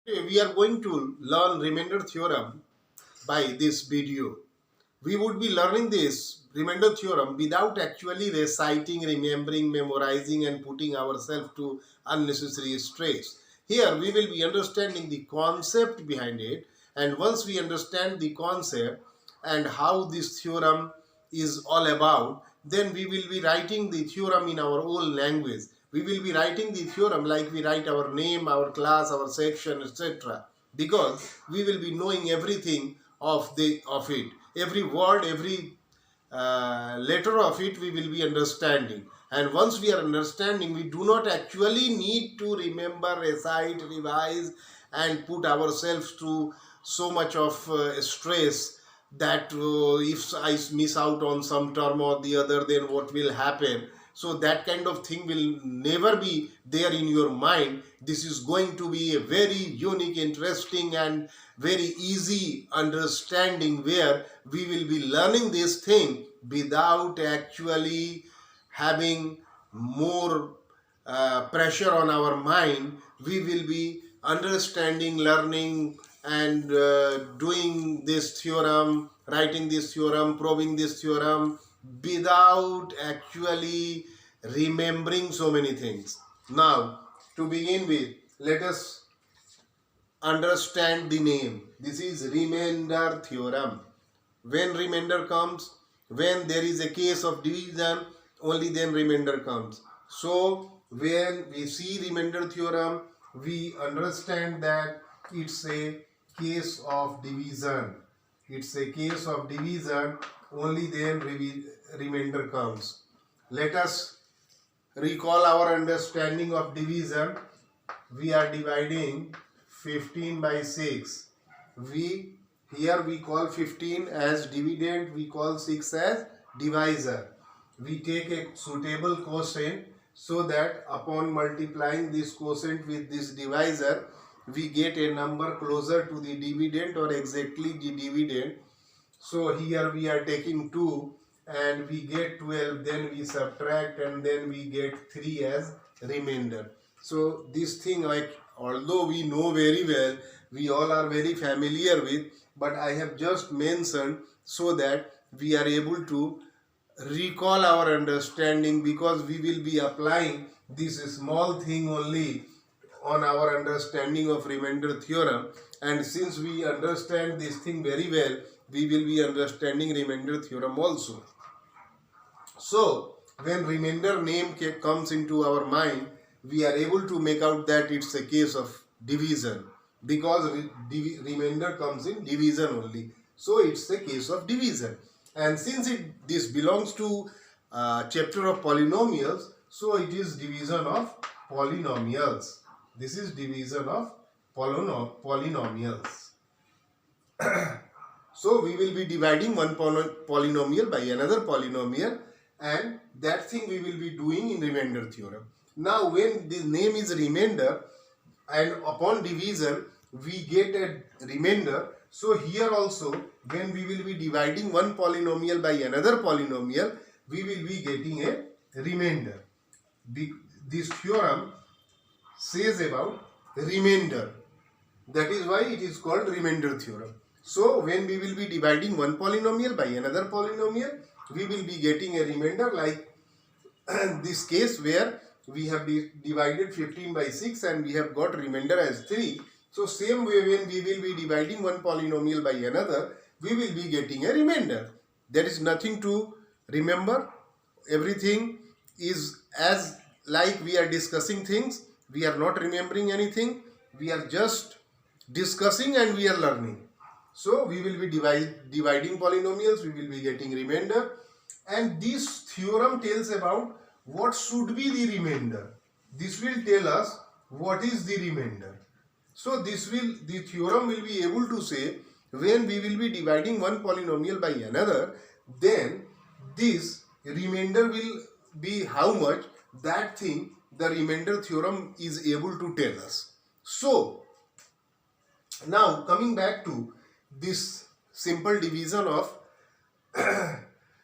We are going to learn remainder theorem by this video. We would be learning this remainder theorem without actually reciting, remembering, memorizing and putting ourselves to unnecessary stress. Here we will be understanding the concept behind it, and once we understand the concept and how this theorem is all about, then we will be writing the theorem in our own language. We will be writing the theorem like we write our name, our class, our section, etc. Because we will be knowing everything of it. Every word, every letter of it we will be understanding. And once we are understanding, we do not actually need to remember, recite, revise and put ourselves to so much of stress that if I miss out on some term or the other, then what will happen. So that kind of thing will never be there in your mind. This is going to be a very unique, interesting and very easy understanding where we will be learning this thing without actually having more pressure on our mind. We will be understanding, learning and doing this theorem, writing this theorem, proving this theorem without actually remembering so many things. Now, to begin with, let us understand the name. This is remainder theorem. When remainder comes, when there is a case of division, only then remainder comes. So when we see remainder theorem, we understand that it's a case of division. It's a case of division, only then remainder comes. Let us recall our understanding of division. We are dividing 15 by 6. Here we call 15 as dividend, we call 6 as divisor. We take a suitable quotient so that upon multiplying this quotient with this divisor, we get a number closer to the dividend or exactly the dividend. So here we are taking 2 and we get 12, then we subtract and then we get 3 as remainder. So this thing, like, although we know very well, we all are very familiar with, but I have just mentioned so that we are able to recall our understanding, because we will be applying this small thing only on our understanding of remainder theorem. And since we understand this thing very well, we will be understanding remainder theorem also. So when remainder name comes into our mind, we are able to make out that it's a case of division, because remainder comes in division only. So it's a case of division. And since this belongs to chapter of polynomials, so it is division of polynomials. This is division of polynomials. So we will be dividing one polynomial by another polynomial, and that thing we will be doing in remainder theorem. Now when the name is remainder and upon division we get a remainder, so here also when we will be dividing one polynomial by another polynomial, we will be getting a remainder. This theorem says about remainder. That is why it is called remainder theorem. So when we will be dividing one polynomial by another polynomial, we will be getting a remainder, like this case where we have divided 15 by 6 and we have got remainder as 3. So same way, when we will be dividing one polynomial by another, we will be getting a remainder. There is nothing to remember. Everything is as like we are discussing things. We are not remembering anything. We are just discussing and we are learning. So we will be dividing polynomials, we will be getting remainder, and this theorem tells about what should be the remainder. This will tell us what is the remainder. So the theorem will be able to say, when we will be dividing one polynomial by another, then this remainder will be how much. That thing the remainder theorem is able to tell us. So now coming back to this simple division of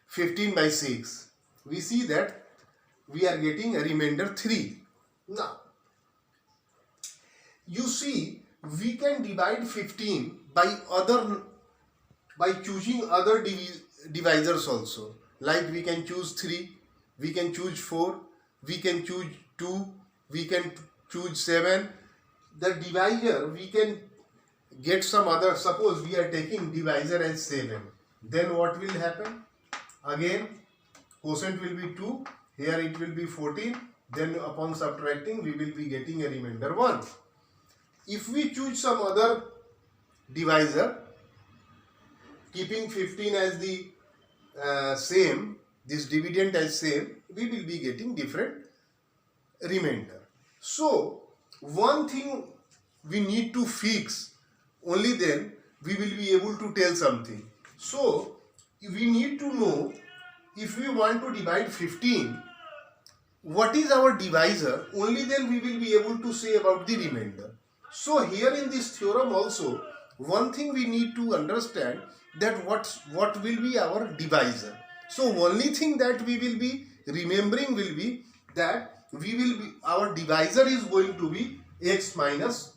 15 by 6, we see that we are getting a remainder 3. Now you see we can divide 15 by choosing other divisors also. Like we can choose 3, we can choose 4, we can choose 2, we can choose 7. The divisor we can get some other. Suppose we are taking divisor as 7, then what will happen? Again quotient will be 2, here it will be 14, then upon subtracting we will be getting a remainder 1. If we choose some other divisor keeping 15 as the same, this dividend as same, we will be getting different remainder. So one thing we need to fix, only then we will be able to tell something. So we need to know, if we want to divide 15, what is our divisor, only then we will be able to say about the remainder. So here in this theorem also, one thing we need to understand, that what will be our divisor. So only thing that we will be remembering will be that our divisor is going to be x minus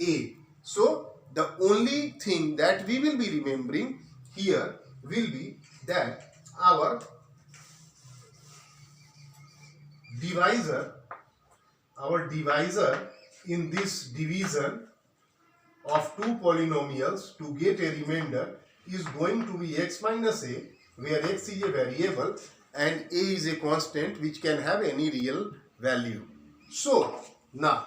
a. So the only thing that we will be remembering here will be that our divisor in this division of two polynomials to get a remainder is going to be x minus a, where x is a variable and a is a constant which can have any real value. So now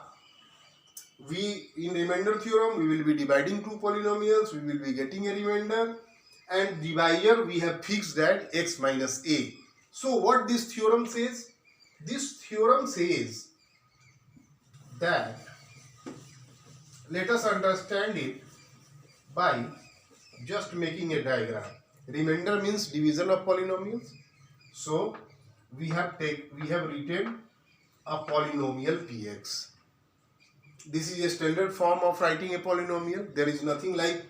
in remainder theorem we will be dividing two polynomials, we will be getting a remainder, and divisor we have fixed that x minus a. So what this theorem says? This theorem says that, let us understand it by just making a diagram. Remainder means division of polynomials. So we have written a polynomial px. This is a standard form of writing a polynomial. There is nothing like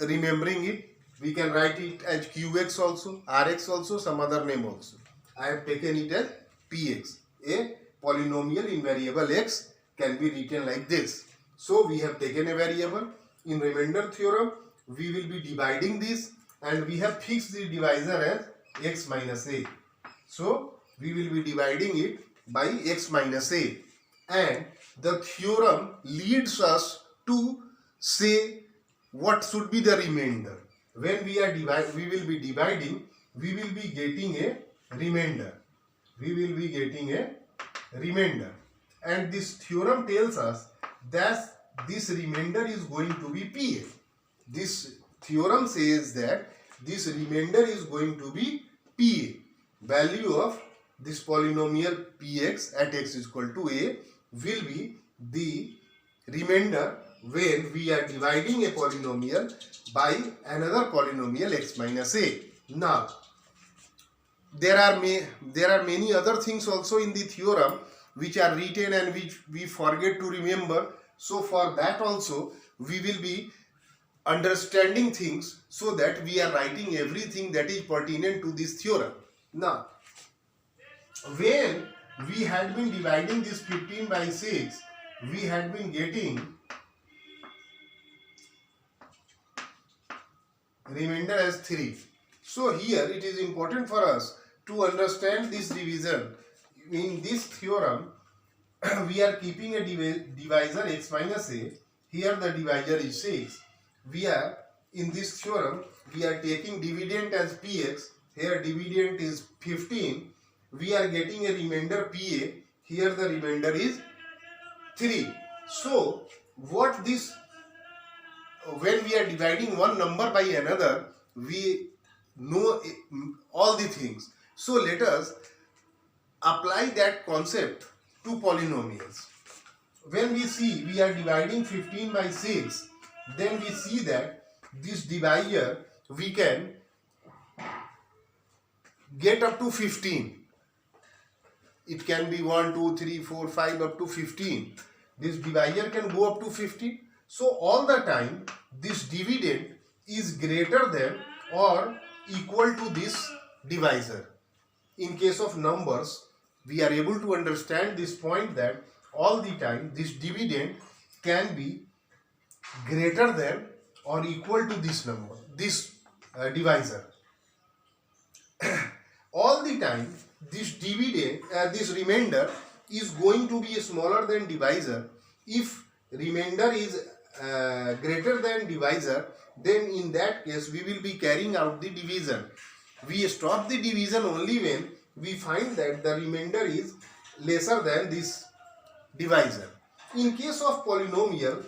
remembering it. We can write it as qx also, rx also, some other name also. I have taken it as px. A polynomial in variable x can be written like this. So we have taken a variable. In remainder theorem we will be dividing this, and we have fixed the divisor as x minus a. So we will be dividing it by x minus a, and the theorem leads us to say what should be the remainder. When we will be dividing, we will be getting a remainder. And this theorem tells us that this remainder is going to be PA. This theorem says that this remainder is going to be PA. Value of this polynomial Px at x is equal to a will be the remainder when we are dividing a polynomial by another polynomial x minus a. Now, there are many other things also in the theorem which are written and which we forget to remember. So for that also we will be understanding things, so that we are writing everything that is pertinent to this theorem. Now, when we had been dividing this 15 by 6, we had been getting remainder as 3. So here it is important for us to understand this division. In this theorem we are keeping a divisor x minus a. Here the divisor is 6. In this theorem we are taking dividend as px. Here dividend is 15. We are getting a remainder pa. Here the remainder is 3. So when we are dividing one number by another, we know all the things. So let us apply that concept to polynomials. When we see we are dividing 15 by 6, then we see that this divisor we can get up to 15. It can be 1, 2, 3, 4, 5 up to 15. This divisor can go up to 15. So all the time this dividend is greater than or equal to this divisor. In case of numbers, we are able to understand this point that all the time this dividend can be greater than or equal to this number, this divisor. All the time this dividend, this remainder is going to be smaller than divisor. If remainder is greater than divisor, then in that case we will be carrying out the division. We stop the division only when we find that the remainder is lesser than this divisor. In case of polynomial,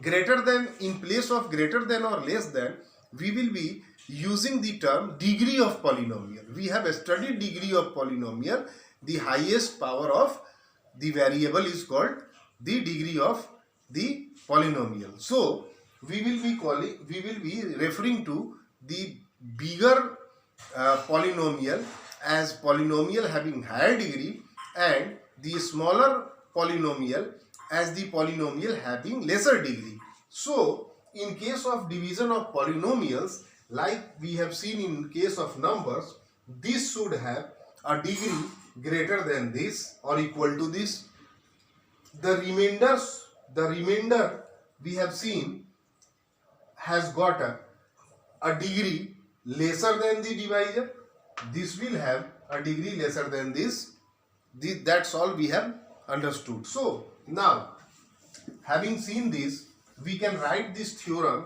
greater than, in place of greater than or less than, we will be using the term degree of polynomial. We have studied degree of polynomial. The highest power of the variable is called the degree of the polynomial. So we will be referring to the bigger polynomial as polynomial having higher degree, and the smaller polynomial as the polynomial having lesser degree. So in case of division of polynomials, like we have seen in case of numbers, this should have a degree greater than this or equal to this. The remainder we have seen has got a degree lesser than the divisor. This will have a degree lesser than this. That's all we have understood. So now, having seen this, we can write this theorem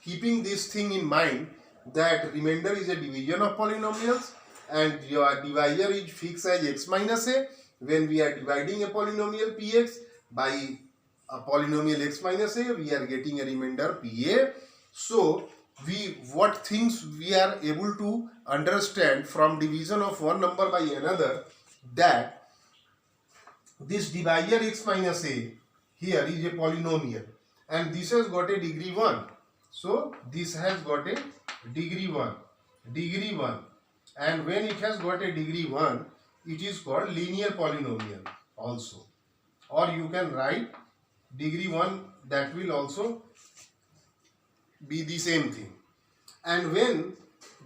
keeping this thing in mind, that remainder is a division of polynomials and your divisor is fixed as x minus a. When we are dividing a polynomial px by a polynomial x minus a, we are getting a remainder pa. So what things we are able to understand from division of one number by another, that this divisor x minus a here is a polynomial and this has got a degree 1. So this has got a degree 1, and when it has got a degree 1, it is called linear polynomial also, or you can write degree 1, that will also be the same thing. And when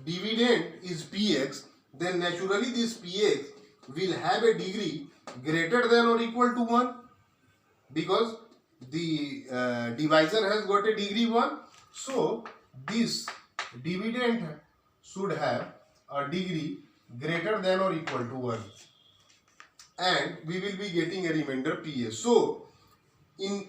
dividend is px, then naturally this px will have a degree greater than or equal to 1, because the divisor has got a degree 1. So this dividend should have a degree greater than or equal to 1, and we will be getting a remainder pa. So in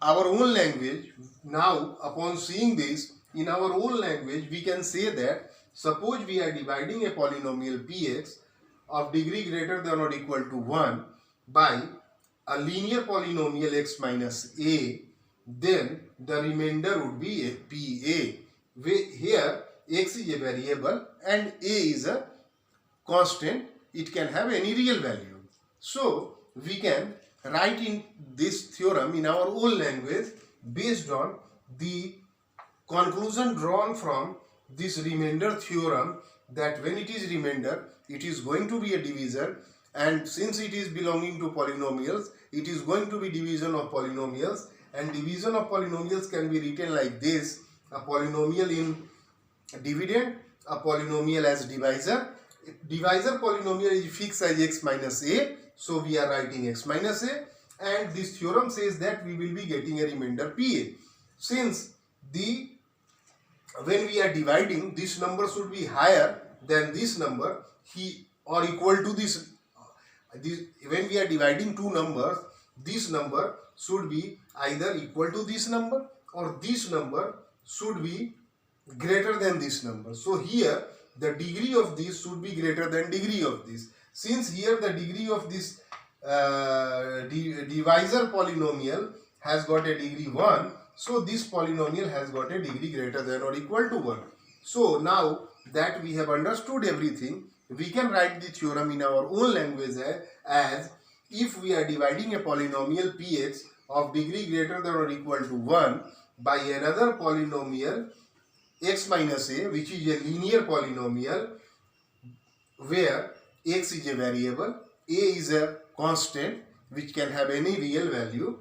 our own language, now upon seeing this, in our own language we can say that suppose we are dividing a polynomial px of degree greater than or equal to 1 by a linear polynomial x minus a, then the remainder would be a pa. Here x is a variable and a is a constant. It can have any real value. So we can write in this theorem in our own language based on the conclusion drawn from this remainder theorem, that when it is remainder, it is going to be a divisor, and since it is belonging to polynomials, it is going to be division of polynomials, and division of polynomials can be written like this: a polynomial in dividend, a polynomial as divisor. Divisor polynomial is fixed as x minus a, so we are writing x minus a, and this theorem says that we will be getting a remainder pa. Since when we are dividing, this number should be higher than this number, or equal to this. When we are dividing two numbers, this number should be either equal to this number or this number should be greater than this number. So here the degree of this should be greater than degree of this. Since here the degree of this divisor polynomial has got a degree 1, so this polynomial has got a degree greater than or equal to 1. So now that we have understood everything, we can write the theorem in our own language as if we are dividing a polynomial px of degree greater than or equal to 1 by another polynomial x minus a, which is a linear polynomial where x is a variable, a is a constant which can have any real value,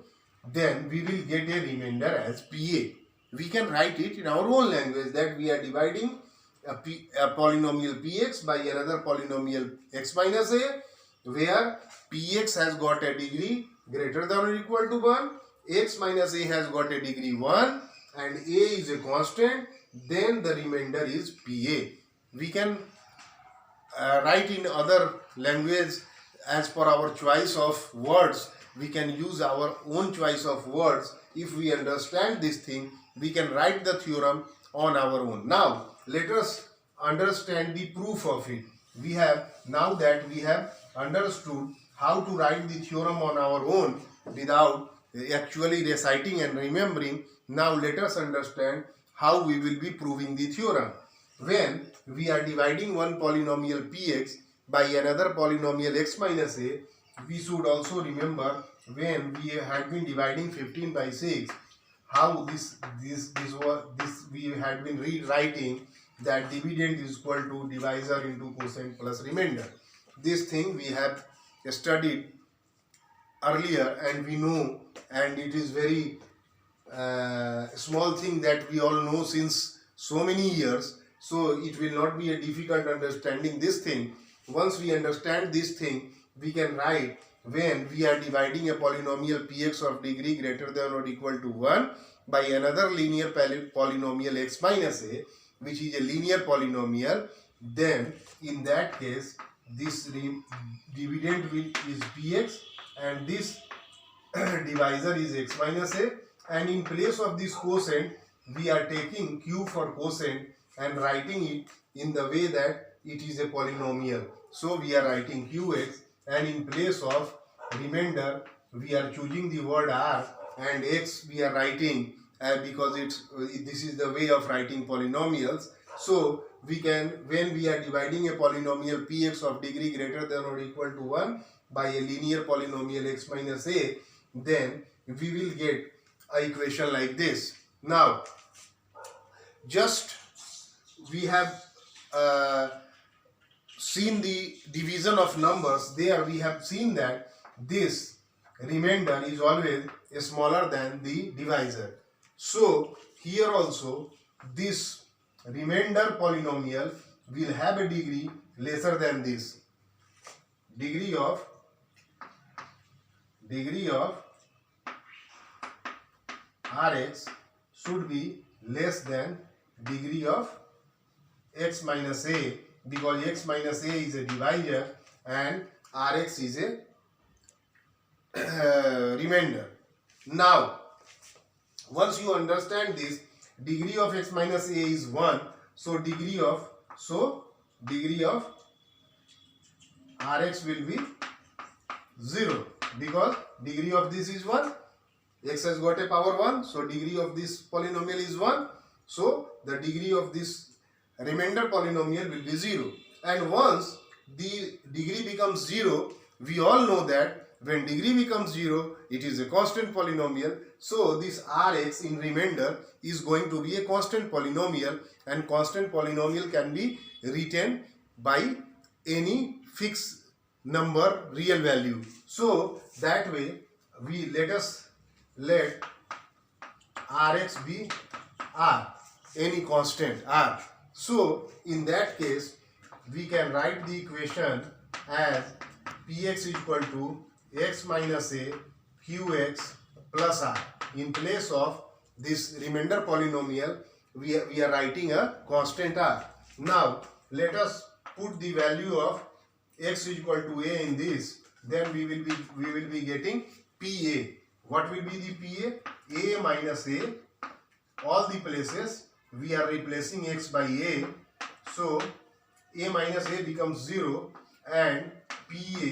then we will get a remainder as pa. We can write it in our own language that we are dividing a polynomial px by another polynomial x minus a, where px has got a degree greater than or equal to 1, x minus a has got a degree 1 and a is a constant, then the remainder is PA. We can write in other language as per our choice of words. We can use our own choice of words. If we understand this thing, we can write the theorem on our own. Now let us understand the proof of it. Now that we have understood how to write the theorem on our own without actually reciting and remembering, now let us understand how we will be proving the theorem. When we are dividing one polynomial px by another polynomial x minus a, we should also remember when we had been dividing 15 by 6, how this we had been rewriting that dividend is equal to divisor into quotient plus remainder. This thing we have studied earlier and we know, and it is very small thing that we all know since so many years, so it will not be a difficult understanding this thing. Once we understand this thing, we can write when we are dividing a polynomial px of degree greater than or equal to 1 by another linear polynomial x minus a, which is a linear polynomial, then in that case this dividend is px and this divisor is x minus a, and in place of this quotient we are taking q for quotient and writing it in the way that it is a polynomial. So we are writing qx, and in place of remainder we are choosing the word r, and x we are writing because this is the way of writing polynomials. So we can, when we are dividing a polynomial px of degree greater than or equal to 1 by a linear polynomial x minus a, then we will get an equation like this. Now just we have seen the division of numbers. There we have seen that this remainder is always smaller than the divisor. So here also this remainder polynomial will have a degree lesser than this. Degree of Rx should be less than degree of x minus a, because x minus a is a divisor and Rx is a remainder. Now once you understand this, degree of x minus a is 1, so degree of Rx will be 0, because degree of this is 1, x has got a power 1, so degree of this polynomial is 1, so the degree of this remainder polynomial will be 0. And once the degree becomes 0, we all know that when degree becomes 0, it is a constant polynomial. So this Rx in remainder is going to be a constant polynomial, and constant polynomial can be written by any fixed number real value. So that way let Rx be R, any constant R. So in that case we can write the equation as Px is equal to x minus a qx plus r. In place of this remainder polynomial we are writing a constant r. Now let us put the value of x is equal to a in this, then we will be getting PA. What will be the PA? A minus a, all the places we are replacing x by a, so a minus a becomes 0 and PA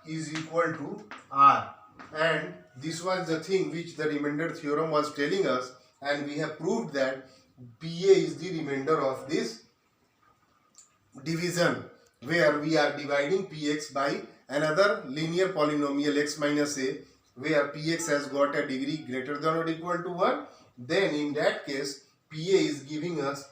is equal to r. And this was the thing which the remainder theorem was telling us, and we have proved that PA is the remainder of this division, where we are dividing px by another linear polynomial x minus a, where px has got a degree greater than or equal to 1, then in that case PA is giving us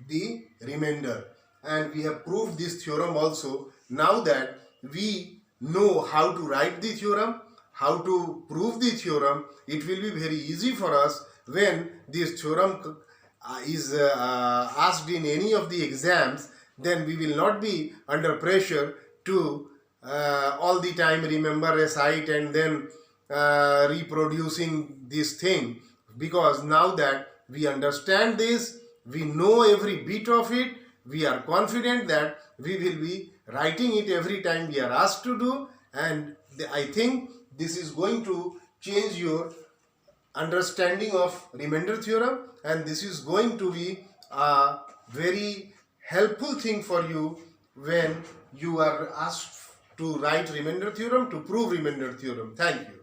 the remainder. And we have proved this theorem also. Now that we know how to write the theorem, how to prove the theorem, it will be very easy for us when this theorem is asked in any of the exams. Then we will not be under pressure to all the time remember, recite, and then reproducing this thing, because now that we understand this, we know every bit of it, we are confident that we will be writing it every time we are asked to do, and I think this is going to change your understanding of remainder theorem, and this is going to be a very helpful thing for you when you are asked to write remainder theorem, to prove remainder theorem. Thank you.